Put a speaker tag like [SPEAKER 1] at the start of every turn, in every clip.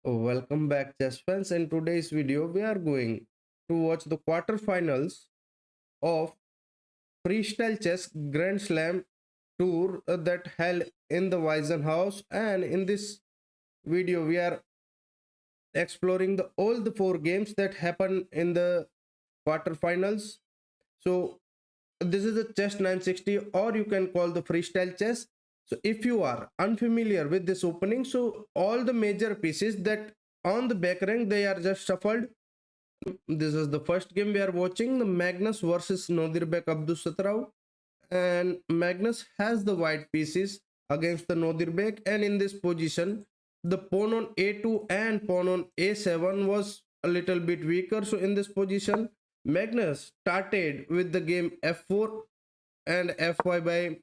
[SPEAKER 1] Welcome back, chess fans. In today's video, we are going to watch the quarterfinals of Freestyle Chess Grand Slam tour that held in the Weissenhaus. And in this video, we are exploring all the four games that happened in the quarterfinals. So this is a chess 960, or you can call the freestyle chess. So if you are unfamiliar with this opening, so all the major pieces that on the back rank, they are just shuffled. This is the first game we are watching, the Magnus versus Nodirbek Abdusatrao, and Magnus has the white pieces against the Nodirbek, and in this position the pawn on a2 and pawn on a7 was a little bit weaker. So in this position Magnus started with the game f4 and f5 by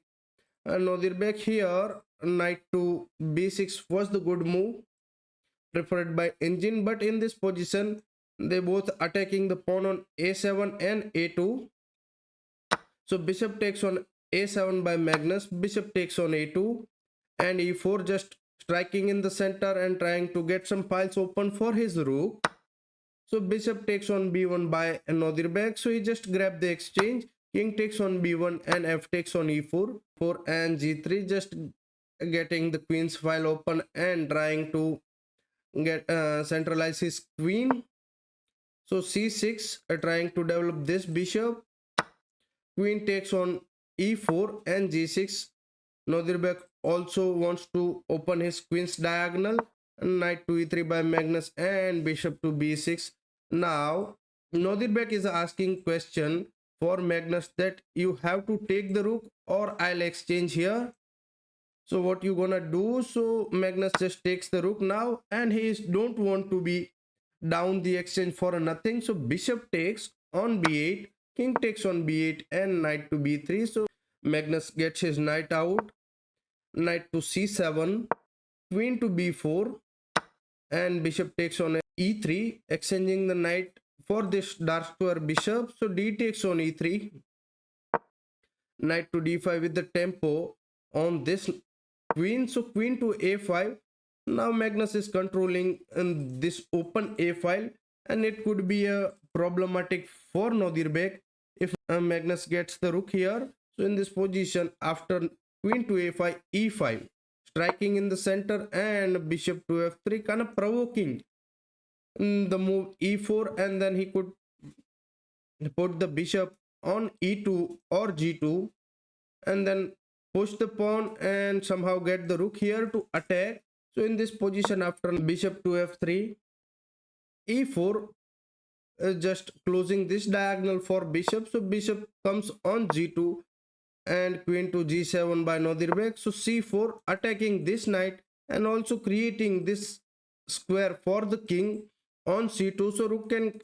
[SPEAKER 1] Nodirbek. Here knight to b6 was the good move preferred by engine, but in this position they both attacking the pawn on a7 and a2. So bishop takes on a7 by Magnus, bishop takes on a2 and e4, just striking in the center and trying to get some files open for his rook. So bishop takes on b1 by Nodirbek, so he just grabbed the exchange. King takes on b1 and f takes on e4, 4 and g3, just getting the queen's file open and trying to get centralize his queen. So c6, trying to develop this bishop. Queen takes on e4 and g6. Nodirbek also wants to open his queen's diagonal. Knight to e3 by Magnus and bishop to b6. Now Nodirbek is asking question for Magnus that you have to take the rook or I'll exchange here. So what you gonna do? So Magnus just takes the rook now, and he don't want to be down the exchange for nothing. So bishop takes on b8, king takes on b8 and knight to b3. So Magnus gets his knight out. Knight to c7, queen to b4, and bishop takes on e3, exchanging the knight for this dark square bishop. So d takes on e3, knight to d5 with the tempo on this queen. So queen to a5. Now Magnus is controlling this open a file, and it could be a problematic for Nodirbek if Magnus gets the rook here. So in this position, after queen to a5, e5, striking in the center and bishop to f3, kind of provoking the move e4, and then he could put the bishop on e2 or g2 and then push the pawn and somehow get the rook here to attack. So in this position, after bishop to f3, e4, just closing this diagonal for bishop. So bishop comes on g2 and queen to g7 by Nodirbek. So c4, attacking this knight and also creating this square for the king on c2.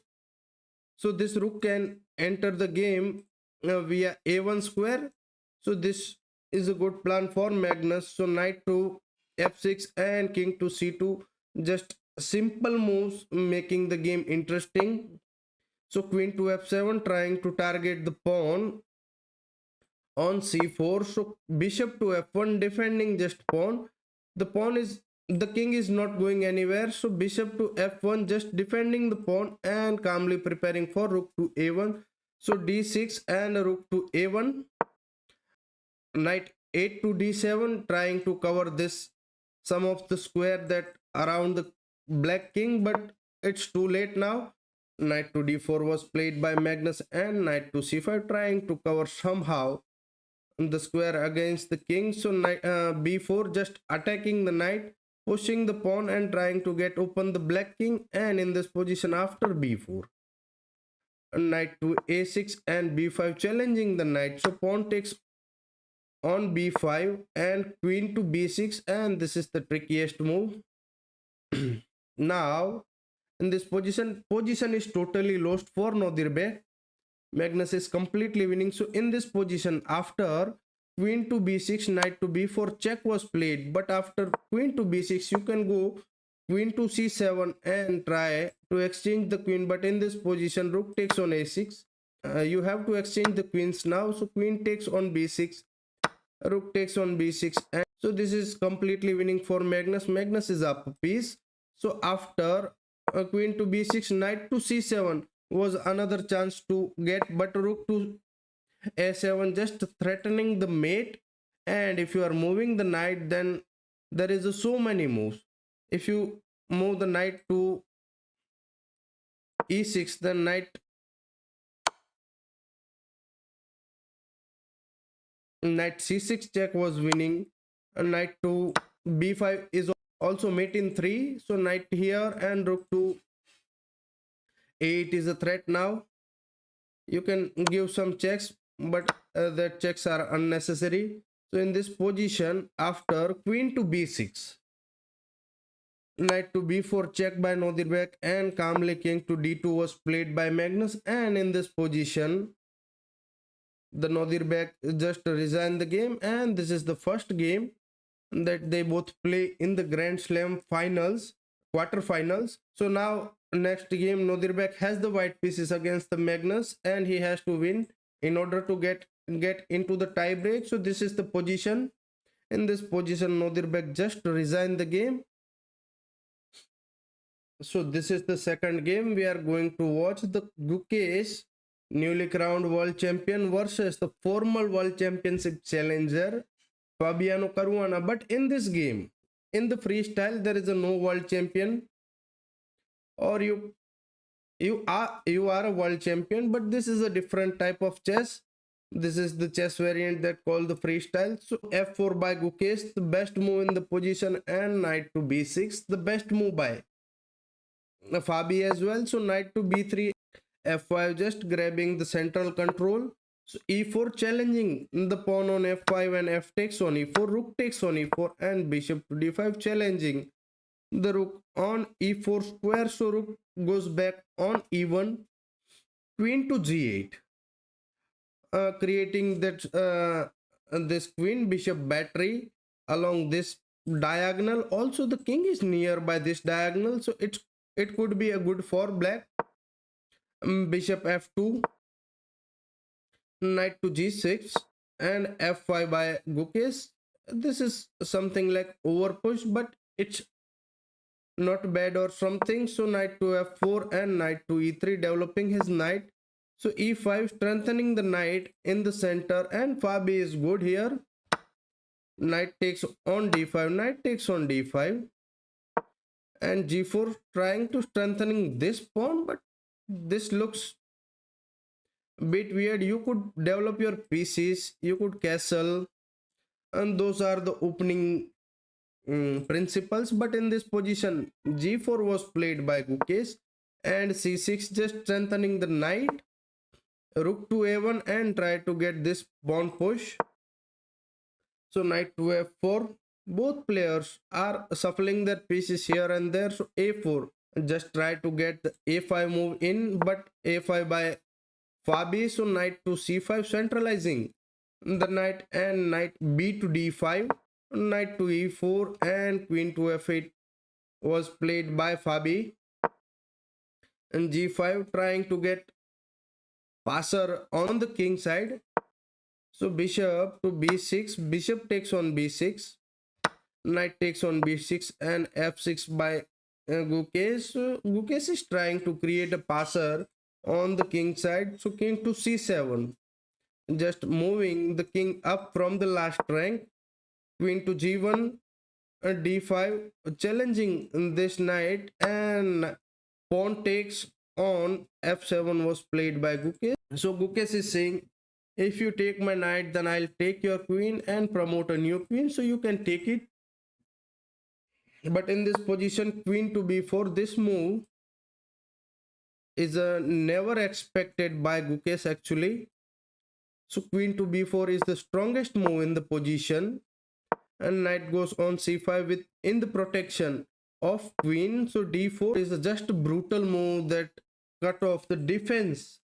[SPEAKER 1] So this rook can enter the game via a1 square. So this is a good plan for Magnus. So knight to f6 and king to c2, just simple moves making the game interesting. So queen to f7, trying to target the pawn on c4. So bishop to f1, defending just pawn. The king is not going anywhere. So bishop to f1, just defending the pawn and calmly preparing for rook to a1. So d6 and rook to a1. Knight 8 to d7, trying to cover this some of the square that around the black king, but it's too late now. Knight to d4 was played by Magnus and knight to c5, trying to cover somehow the square against the king. So knight b4, just attacking the knight, pushing the pawn and trying to get open the black king. And in this position, after b4, knight to a6 and b5, challenging the knight. So pawn takes on b5 and queen to b6, and this is the trickiest move. Now in this position is totally lost for Nodirbek. Magnus is completely winning. So in this position, after queen to b6, knight to b4, check was played, but after queen to b6 you can go queen to c7 and try to exchange the queen. But in this position, rook takes on a6, you have to exchange the queens now. So queen takes on b6, rook takes on b6, and so this is completely winning for Magnus. Magnus is up a piece. So after queen to b6, knight to c7 was another chance to get, but rook to a7 just threatening the mate. And if you are moving the knight, then there is so many moves. If you move the knight to e6, then knight c6 check was winning. Knight to b5 is also mate in 3, so knight here, and rook to a8 is a threat. Now you can give some checks, but the checks are unnecessary. So in this position, after queen to b6, knight to b4 check by Nodirbek, and calmly king to d2 was played by Magnus. And in this position, the Nodirbek just resigned the game, and this is the first game that they both play in the Grand Slam finals, quarterfinals. So now next game, Nodirbek has the white pieces against the Magnus, and he has to win in order to get into the tie break. So this is the position. In this position, Nodirbek just resigned the game. So this is the second game. We are going to watch the Gukesh, newly crowned world champion, versus the former world championship challenger Fabiano Caruana. But in this game, in the freestyle, there is a no world champion, or you are a world champion, but this is a different type of chess. This is the chess variant that called the freestyle. So f4 by Gukesh, the best move in the position, and knight to b6, the best move by Fabi as well. So knight to b3, f5, just grabbing the central control. So e4 challenging the pawn on f5, and f takes on e4, rook takes on e4, and bishop to d5 challenging the rook on e4 square. So rook goes back on e1, queen to g8, creating that this queen bishop battery along this diagonal. Also the king is nearby this diagonal, so it could be a good for black. Bishop f2, knight to g6, and f5 by Gukesh. This is something like over push, but it's not bad or something. So knight to f4 and knight to e3, developing his knight. So e5, strengthening the knight in the center, and Fabi is good here. Knight takes on d5, knight takes on d5, and g4, trying to strengthening this pawn, but this looks bit weird. You could develop your pieces, you could castle, and those are the opening principles. But in this position, g4 was played by Gukesh, and c6, just strengthening the knight. Rook to a1, and try to get this pawn push. So knight to f4, both players are shuffling their pieces here and there. So a4, just try to get the a5 move in, but a5 by Fabi. So knight to c5, centralizing the knight, and knight b to d5, knight to e4, and queen to f8 was played by Fabi. And g5, trying to get passer on the king side. So bishop to b6, bishop takes on b6, knight takes on b6, and f6 by Gukesh. So Gukesh is trying to create a passer on the king side. So king to c7, just moving the king up from the last rank. Queen to g1, d5, challenging this knight, and pawn takes on f7 was played by Gukesh. So Gukesh is saying, if you take my knight, then I'll take your queen and promote a new queen, so you can take it. But in this position, queen to b4, this move is never expected by Gukesh actually. So queen to b4 is the strongest move in the position, and knight goes on c5 with in the protection of queen. So d4 is just a brutal move that cut off the defense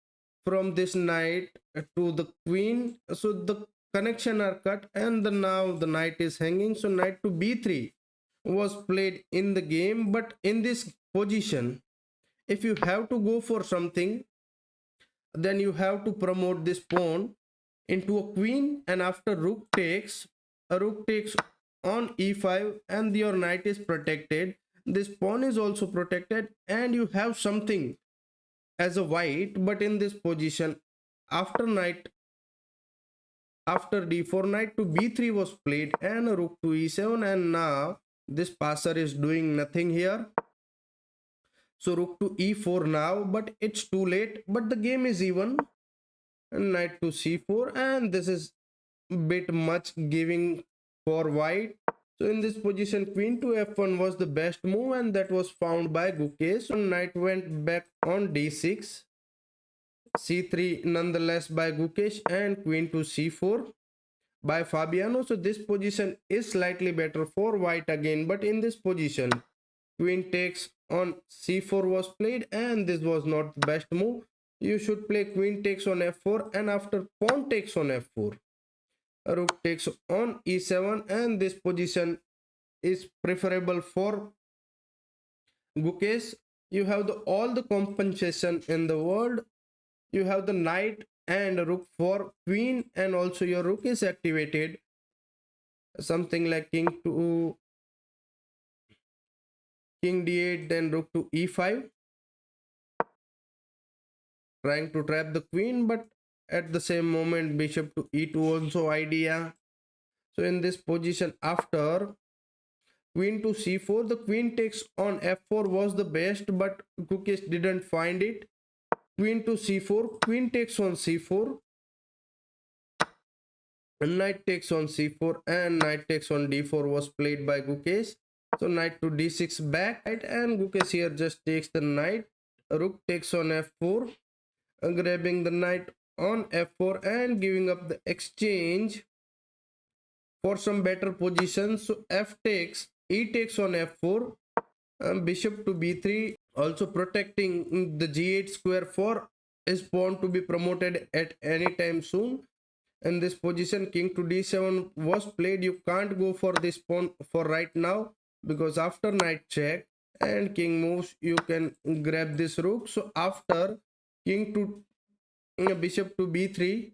[SPEAKER 1] from this knight to the queen. So the connection are cut, and now the knight is hanging. So knight to b3 was played in the game. But in this position, if you have to go for something, then you have to promote this pawn into a queen, and after rook takes on e5, and your knight is protected. this pawn is also protected and you have something as a white. But in this position, after d4, knight to b3 was played and rook to e7, and now this passer is doing nothing here. So rook to e4 now, but it's too late, but the game is even. And knight to c4, and this is bit much giving for white. So in this position, queen to f1 was the best move, and that was found by Gukesh. So knight went back on d6, c3 nonetheless by Gukesh, and queen to c4 by Fabiano. So this position is slightly better for white again, but in this position, queen takes on c4 was played, and this was not the best move. You should play queen takes on f4, and after pawn takes on f4, rook takes on e7, and this position is preferable for Gukesh. You have all the compensation in the world. You have the knight and rook for queen, and also your rook is activated. Something like king d8, then rook to e5, trying to trap the queen, but at the same moment bishop to e2 also idea. So in this position, after queen to c4, the queen takes on f4 was the best, but Gukesh didn't find it. Queen to c4, queen takes on c4, knight takes on c4, and knight takes on d4 was played by Gukesh. So knight to d6 back, right, and Gukesh here just takes the knight. Rook takes on f4, grabbing the knight on f4 and giving up the exchange for some better positions. So f takes, e takes on f4, bishop to b3, also protecting the g8 square for his pawn to be promoted at any time soon. In this position, king to d7 was played. You can't go for this pawn for right now, because after knight check and king moves, you can grab this rook. So after king to bishop to b3,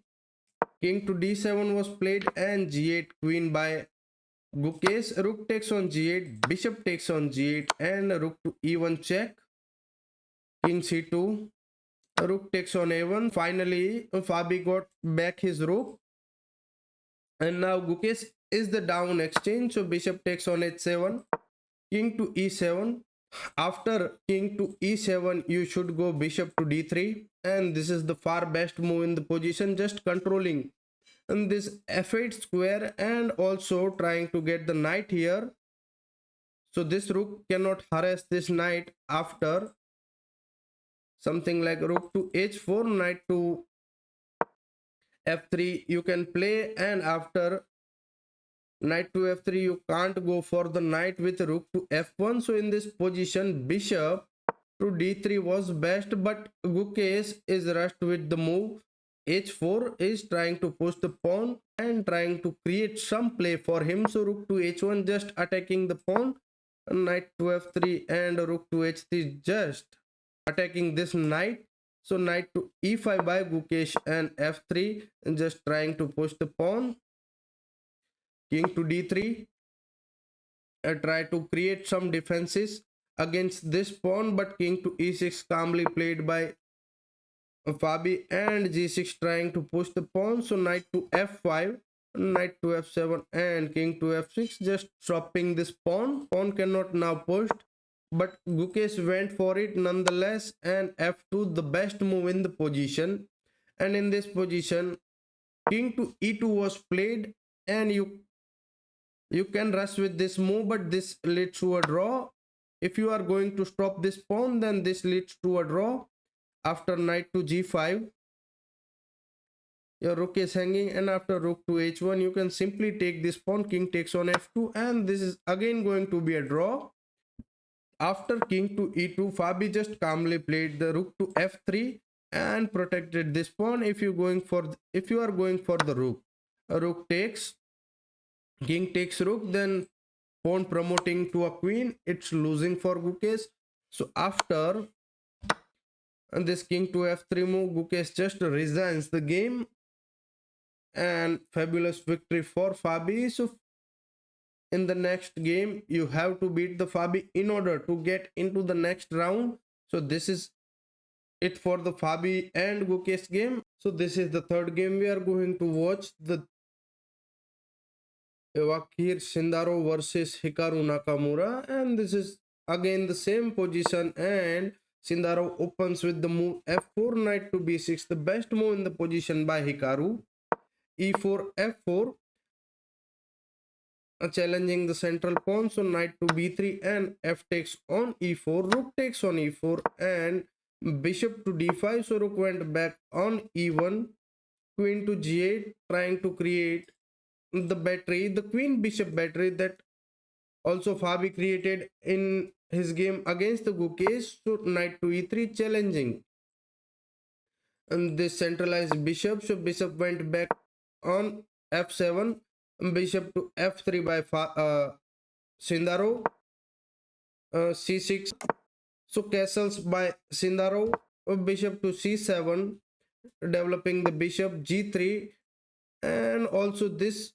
[SPEAKER 1] king to d7 was played, and g8 queen by Gukesh. Rook takes on g8, bishop takes on g8, and rook to e1 check, king c2, rook takes on a1. Finally, Fabi got back his rook, and now Gukesh is the down exchange. So bishop takes on h7, king to e7. After king to e7, you should go bishop to d3, and this is the far best move in the position, just controlling and this f8 square and also trying to get the knight here. So this rook cannot harass this knight. After something like rook to h4, knight to f3 you can play, and after knight to f3 you can't go for the knight with rook to f1. So in this position, bishop to d3 was best, but Gukesh is rushed with the move h4, is trying to push the pawn and trying to create some play for him. So rook to h1 just attacking the pawn, knight to f3, and rook to h3 just attacking this knight. So knight to e5 by Gukesh, and f3 just trying to push the pawn, king to d3, try to create some defenses against this pawn, but king to e6 calmly played by Fabi, and g6 trying to push the pawn. So knight to f5, knight to f7, and king to f6 just stopping this pawn. Pawn cannot now pushed, but Gukesh went for it nonetheless, and f2 the best move in the position. And in this position, king to e2 was played, and you can rush with this move, but this leads to a draw. If you are going to stop this pawn, then this leads to a draw. After knight to g5, your rook is hanging, and after rook to h1 you can simply take this pawn, king takes on f2, and this is again going to be a draw. After king to e2, Fabi just calmly played the rook to f3 and protected this pawn. If you are going for the rook, a rook takes, king takes rook, then pawn promoting to a queen, it's losing for Gukesh. So after this king to f3 move, Gukesh just resigns the game, and fabulous victory for Fabi. So in the next game you have to beat the Fabi in order to get into the next round. So this is it for the Fabi and Gukesh game. So this is the third game we are going to watch, the Iwakir Shindaro versus Hikaru Nakamura, and this is again the same position, and Shindaro opens with the move f4, knight to b6, the best move in the position by Hikaru. e4 f4, challenging the central pawn, so knight to b3 and f takes on e4, rook takes on e4 and bishop to d5, so rook went back on e1, queen to g8, trying to create the battery, the queen bishop battery that also Fabi created in his game against the Gukesh. So knight to e3, challenging and this centralized bishop, so bishop went back on f7, bishop to f3 by Shindaro, c6, so castles by Shindaro, bishop to c7, developing the bishop g3, and also this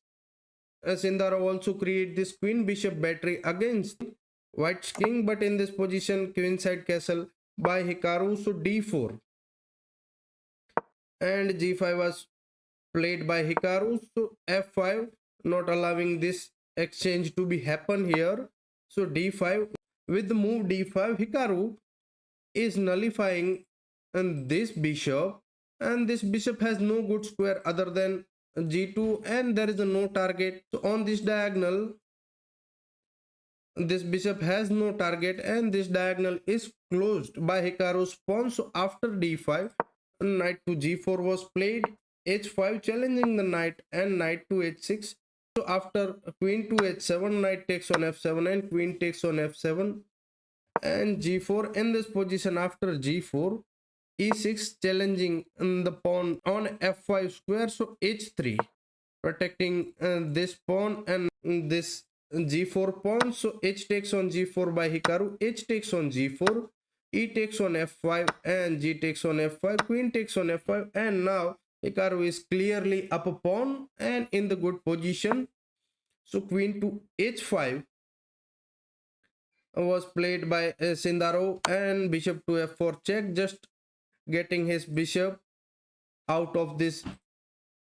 [SPEAKER 1] Shindaro also create this queen bishop battery against White's king, but in this position queenside castle by Hikaru, so d4 and g5 was played by Hikaru, so f5, not allowing this exchange to be happen here. So d5, with the move d5 Hikaru is nullifying this bishop, and this bishop has no good square other than g2, and there is a no target. So on this diagonal this bishop has no target, and this diagonal is closed by Hikaru's pawn. So after d5, knight to g4 was played, h5 challenging the knight, and knight to h6. So after queen to h7, knight takes on f7 and queen takes on f7 and g4. In this position after g4, e6 challenging the pawn on f5 square, so h3 protecting this pawn and this g4 pawn. So h takes on g4 by Hikaru, h takes on g4, e takes on f5 and g takes on f5, queen takes on f5, and now Hikaru is clearly up a pawn and in the good position. So queen to h5 was played by Shindaro, and bishop to f4 check, just getting his bishop out of this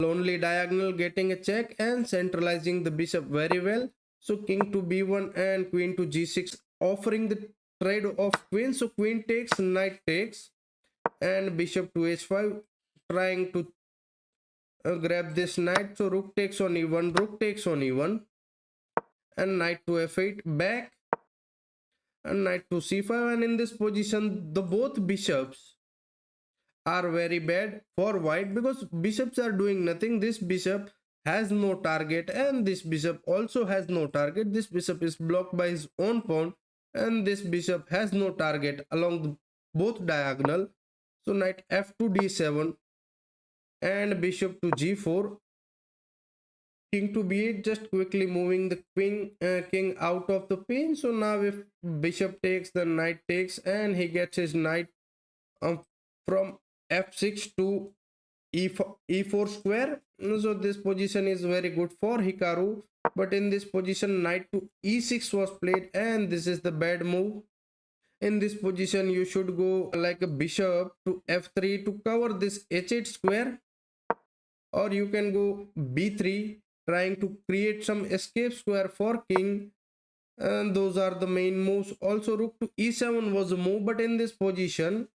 [SPEAKER 1] lonely diagonal, getting a check and centralizing the bishop very well. So king to b1 and queen to g6, offering the trade of queen. So queen takes, knight takes, and bishop to h5, trying to grab this knight. So rook takes on e1, rook takes on e1, and knight to f8 back, and knight to c5. And in this position the both bishops are very bad for white, because bishops are doing nothing. This bishop has no target, and this bishop also has no target. This bishop is blocked by his own pawn, and this bishop has no target along the both diagonal. So knight f2 d7 and bishop to g4, king to b8, just quickly moving the king out of the pin. So now if bishop takes, then knight takes, and he gets his knight from f6 to e4 square. So this position is very good for Hikaru, but in this position knight to e6 was played, and this is the bad move. In this position you should go like a bishop to f3 to cover this h8 square, or you can go b3 trying to create some escape square for king, and those are the main moves. Also rook to e7 was a move, but in this position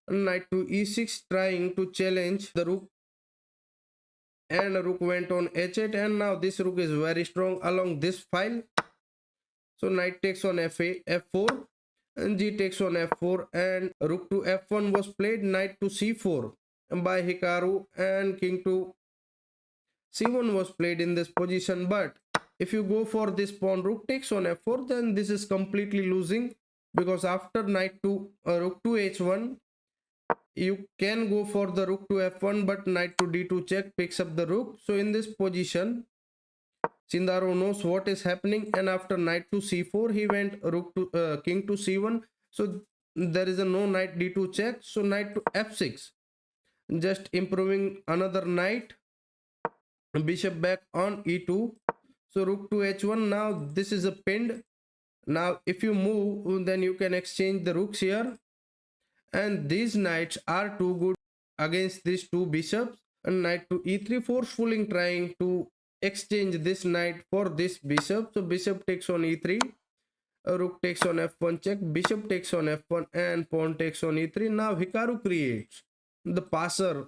[SPEAKER 1] knight to e6 trying to challenge the rook, and rook went on h8, and now this rook is very strong along this file. So knight takes on f8, f4, and g takes on f4, and rook to f1 was played, knight to c4 by Hikaru, and king to c1 was played in this position. But if you go for this pawn rook takes on f4, then this is completely losing, because after knight to rook to h1 you can go for the rook to f1, but knight to d2 check picks up the rook. So in this position Shindaro knows what is happening, and after knight to c4 he went rook to king to c1. So there is a no knight d2 check, so knight to f6, just improving another knight, bishop back on e2, So rook to h1. Now this is a pinned. Now if you move, then you can exchange the rooks here, and these knights are too good against these two bishops. And knight to e3, forcefully trying to exchange this knight for this bishop. So bishop takes on e3, rook takes on f1 check, bishop takes on f1, and pawn takes on e3. Now Hikaru creates the passer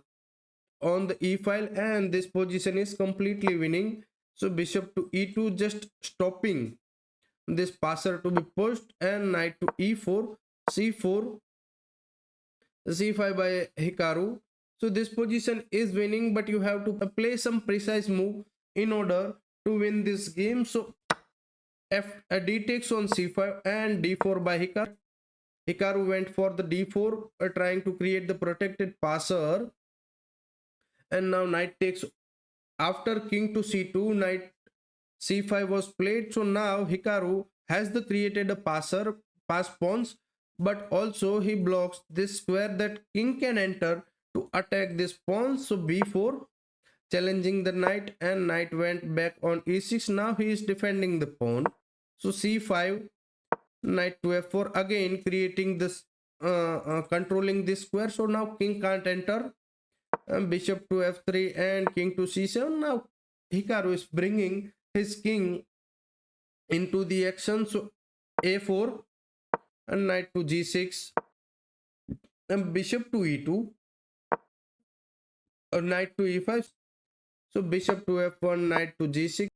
[SPEAKER 1] on the e file, and this position is completely winning. So bishop to e2, just stopping this passer to be pushed, and knight to e4, c4, c5 by Hikaru. So this position is winning, but you have to play some precise move in order to win this game. So d takes on c5 and d4 by Hikaru. Hikaru went for the d4, trying to create the protected passer. And now knight takes, after king to c2, knight c5 was played. So now Hikaru has the created a passer, pass pawns, but also he blocks this square that king can enter to attack this pawn. So b4, challenging the knight, and knight went back on e6. Now he is defending the pawn. So c5, knight to f4, again creating this controlling this square. So now king can't enter. Bishop to f3 and king to c7. Now Hikaru is bringing his king into the action. So a4 and knight to g6, and bishop to e2, knight to e5. So bishop to f1, knight to g6,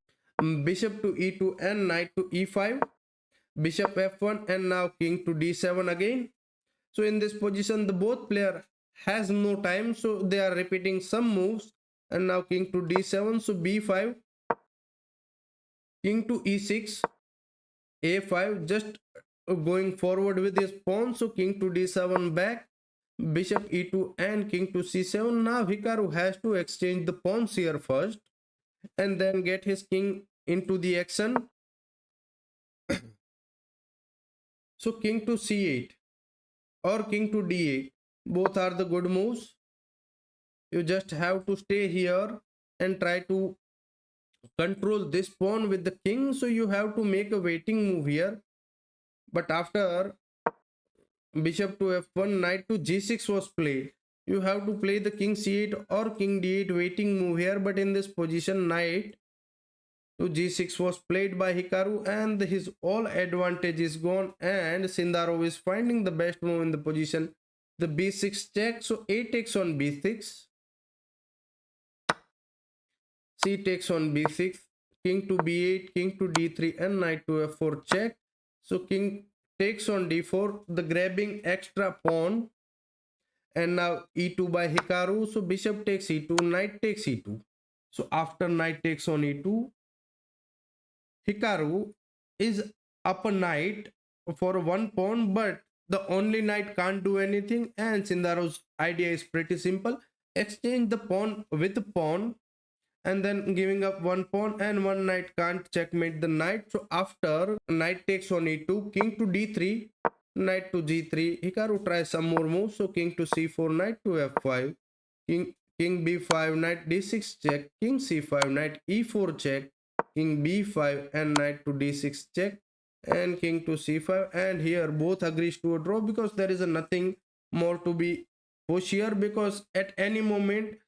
[SPEAKER 1] bishop to e2, and knight to e5, bishop f1, and now king to d7 again. So in this position, the both player has no time, so they are repeating some moves. And now king to d7, so b5, king to e6, a5, just going forward with his pawn. So king to d7 back, bishop e2, and king to c7. Now Hikaru has to exchange the pawns here first, and then get his king into the action. So king to c8 or king to d8, both are the good moves. You just have to stay here and try to control this pawn with the king. So you have to make a waiting move here. But after bishop to f1, knight to g6 was played, you have to play the king c8 or king d8 waiting move here. But in this position, knight to g6 was played by Hikaru, and his all advantage is gone, and Sindarov is finding the best move in the position, the b6 check. So a takes on b6, c takes on b6, king to b8, king to d3, and knight to f4 check. So king takes on d4, the grabbing extra pawn, and now e2 by Hikaru. So bishop takes e2, knight takes e2. So after knight takes on e2, Hikaru is up a knight for one pawn, but the only knight can't do anything, and Sindarov's idea is pretty simple: exchange the pawn with the pawn, and then giving up one pawn, and one knight can't checkmate the knight. So after knight takes on e2, king to d3, knight to g3, Hikaru tries some more moves. So king to c4, knight to f5, king b5, knight d6 check, king c5, knight e4 check, king b5, and knight to d6 check, and king to c5. And here both agrees to a draw, because there is nothing more to be push here, because at any moment,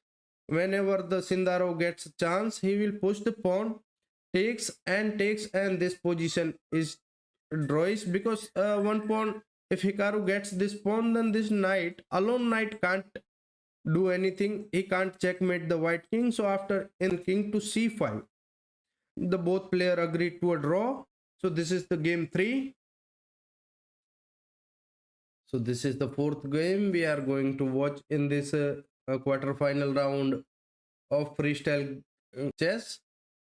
[SPEAKER 1] whenever the Sindarov gets a chance, he will push the pawn, takes, and this position is drawish, because one pawn, if Hikaru gets this pawn, then this knight, alone knight, can't do anything. He can't checkmate the white king. So after in king to c5, the both player agreed to a draw. So this is the game 3. So this is the fourth game we are going to watch in this quarter-final round of freestyle chess.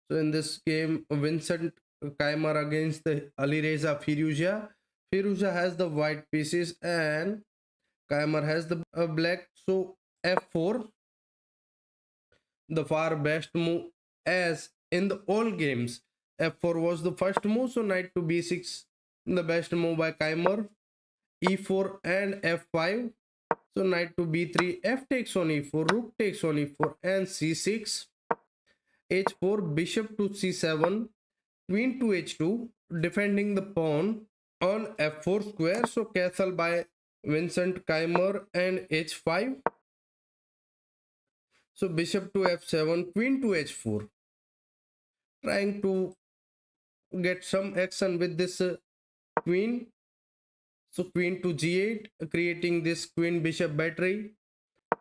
[SPEAKER 1] So in this game, Vincent Keimer against the Alireza Firouzja. Firouzja has the white pieces and Keimer has the black. So f4, the far best move, as in the all games. F4 was the first move. So knight to b6, the best move by Keimer. E4 and f5. So knight to b3, f takes on e4, rook takes on e4, and c6, h4, bishop to c7, queen to h2, defending the pawn on f4 square. So castle by Vincent Keimer and h5. So bishop to f7, queen to h4, trying to get some action with this queen. So queen to g8, creating this queen bishop battery,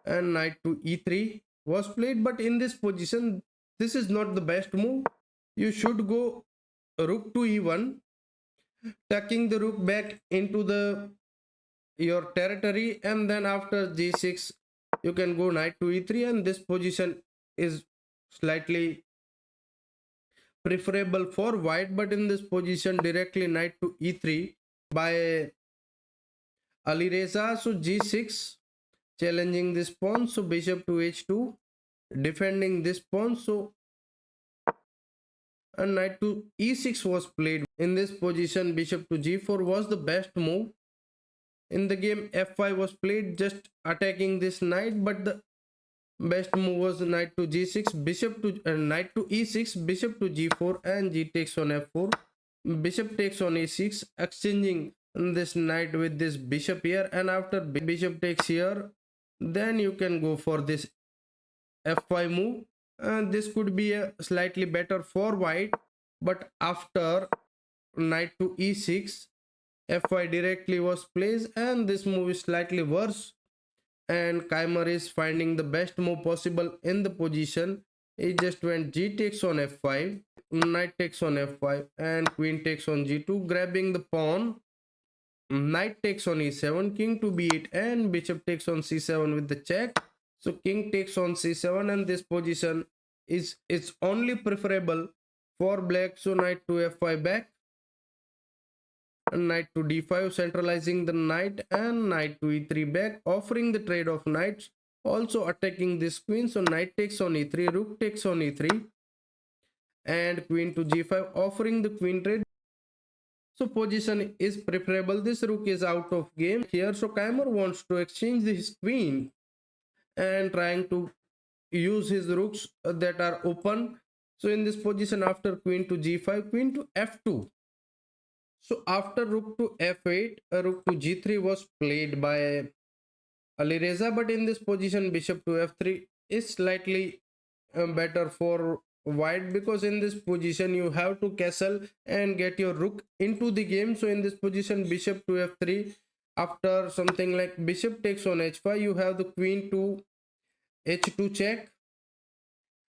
[SPEAKER 1] and knight to e3 was played. But in this position, this is not the best move. You should go rook to e1, tucking the rook back into the your territory, and then after g6 you can go knight to e3, and this position is slightly preferable for white. But in this position, directly knight to e3 by Alireza. So g6, challenging this pawn. So bishop to h2, defending this pawn. So and knight to e6 was played. In this position, bishop to g4 was the best move. In the game, f5 was played, just attacking this knight, but the best move was knight to g6, bishop to knight to e6, bishop to g4, and g takes on f4. Bishop takes on a6, exchanging this knight with this bishop here, and after bishop takes here, then you can go for this f5 move. And this could be a slightly better for white, but after knight to e6, f5 directly was placed, and this move is slightly worse, and Keimer is finding the best move possible in the position. He just went g takes on f5, knight takes on f5, and queen takes on g2, grabbing the pawn. Knight takes on e7, king to b8, and bishop takes on c7 with the check. So king takes on c7, and this position is only preferable for black. So knight to f5 back, and knight to d5, centralizing the knight, and knight to e3 back, offering the trade of knights, also attacking this queen. So knight takes on e3, rook takes on e3, and queen to g5, offering the queen trade. So position is preferable. This rook is out of game here. So Keimer wants to exchange his queen and trying to use his rooks that are open. So in this position, after queen to g5, queen to f2. So after rook to f8, a rook to g3 was played by Alireza, but in this position, bishop to f3 is slightly better for white, because in this position you have to castle and get your rook into the game. So in this position, bishop to f3, after something like bishop takes on h5, you have the queen to h2 check,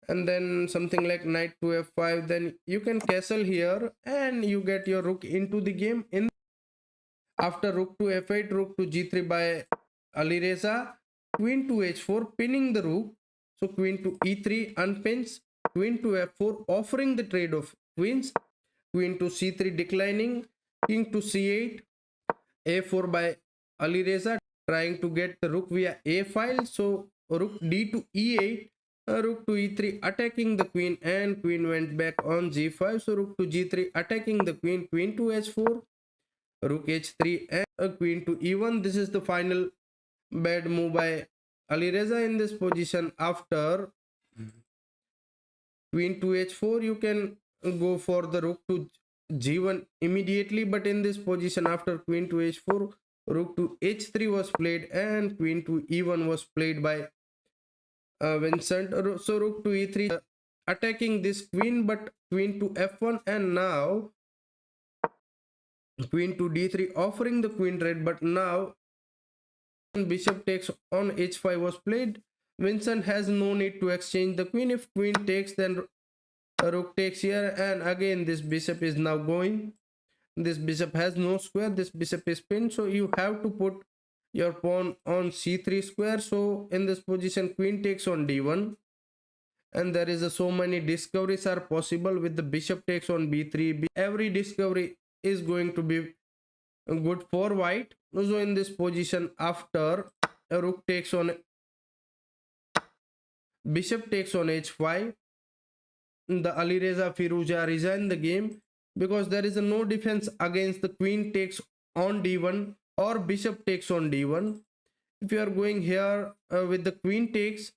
[SPEAKER 1] and then something like knight to f5, then you can castle here and you get your rook into the game. In after rook to f8, rook to g3 by Alireza, queen to h4, pinning the rook. So queen to e3 unpins, queen to f4, offering the trade of queens, queen to c3 declining, king to c8, a4 by Alireza, trying to get the rook via a file. So rook d to e8, rook to e3, attacking the queen, and queen went back on g5. So rook to g3, attacking the queen, queen to h4, rook h3, and a queen to e1. This is the final bad move by Alireza. In this position, after queen to h4, you can go for the rook to g1 immediately, but in this position, after queen to h4, rook to h3 was played, and queen to e1 was played by Vincent. So rook to e3, attacking this queen, but queen to f1, and now queen to d3, offering the queen trade. But now bishop takes on h5 was played. Vincent has no need to exchange the queen. If queen takes, then rook takes here, and again this bishop is now going. This bishop has no square, this bishop is pinned, so you have to put your pawn on c3 square. So in this position, queen takes on d1, and there is so many discoveries are possible with the bishop takes on b3. Every discovery is going to be good for white. So in this position, after a rook takes on, bishop takes on h5, the Alireza Firuza resigned the game, because there is no defense against the queen takes on d1 or bishop takes on d1. If you are going here with the queen takes,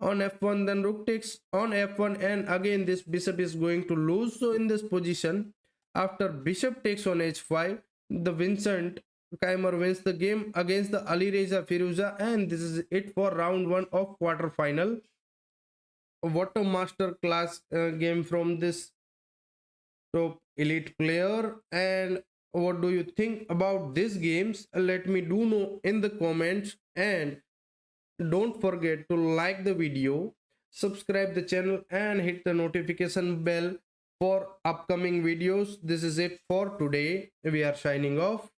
[SPEAKER 1] on f1, then rook takes on f1, and again this bishop is going to lose. So in this position, after bishop takes on h5, the Vincent Keimer wins the game against the Alireza Firuza, and this is it for round 1 of quarterfinal. What a master class game from this top elite player. And what do you think about these games? Let me do know in the comments, and don't forget to like the video, subscribe the channel, and hit the notification bell for upcoming videos. This is it for today. We are signing off.